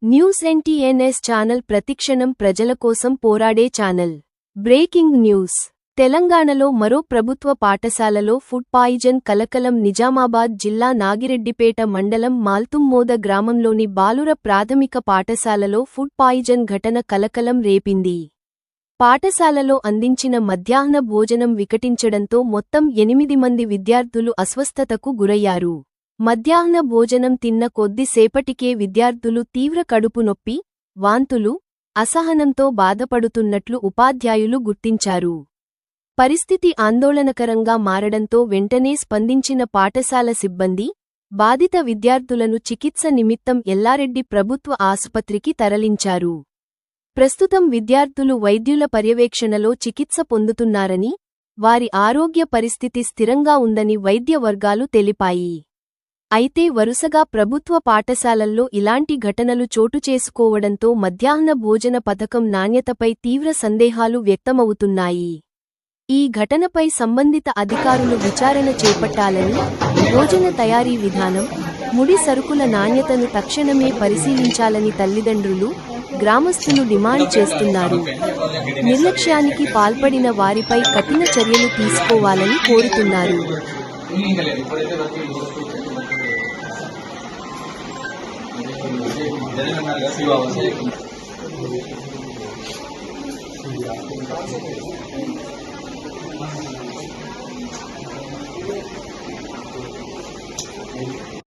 News NTNS channel ప్రతిక్షణం ప్రజల కోసం పోరాడే ఛానల్. Breaking news. తెలంగాణలో మరో ప్రభుత్వ పాఠశాలలో ఫుడ్ పాయిజన్ కలకలం. నిజామాబాద్ జిల్లా నాగిరెడ్డిపేట మండలం మాల్తుమ్మోద గ్రామంలోని బాలుర ప్రాథమిక పాఠశాలలో ఫుడ్ పాయిజన్ ఘటన కలకలం రేపింది. పాఠశాలలో అందించిన మధ్యాహ్న భోజనం వికటించడంతో మొత్తం 8 మంది విద్యార్థులు అస్వస్థతకు గురయ్యారు. మధ్యాహ్న భోజనం తిన్న కొద్దిసేపటికే విద్యార్థులు తీవ్ర కడుపు నొప్పి, వాంతులు, అసహనంతో బాధపడుతున్నట్లు ఉపాధ్యాయులు గుర్తించారు. పరిస్థితి ఆందోళనకరంగా మారడంతో వెంటనే స్పందించిన పాఠశాల సిబ్బంది, బాధిత విద్యార్థులను చికిత్స నిమిత్తం ఎల్లారెడ్డి ప్రభుత్వ ఆసుపత్రికి తరలించారు. ప్రస్తుతం విద్యార్థులు వైద్యుల పర్యవేక్షణలో చికిత్స పొందుతున్నారని, వారి ఆరోగ్య పరిస్థితి స్థిరంగా ఉందని వైద్య వర్గాలు తెలిపాయి. అయితే వరుసగా ప్రభుత్వ పాఠశాలల్లో ఇలాంటి ఘటనలు చోటుచేసుకోవడంతో మధ్యాహ్న భోజన పథకం నాణ్యతపై తీవ్ర సందేహాలు వ్యక్తమవుతున్నాయి. ఈ ఘటనపై సంబంధిత అధికారులు విచారణ చేపట్టాలని, భోజన తయారీ విధానం, ముడి సరుకుల నాణ్యతను తక్షణమే పరిశీలించాలని తల్లిదండ్రులు, గ్రామస్తులు డిమాండ్ చేస్తున్నారు. నిర్లక్ష్యానికి పాల్పడిన వారిపై కఠిన చర్యలు తీసుకోవాలని కోరుతున్నారు.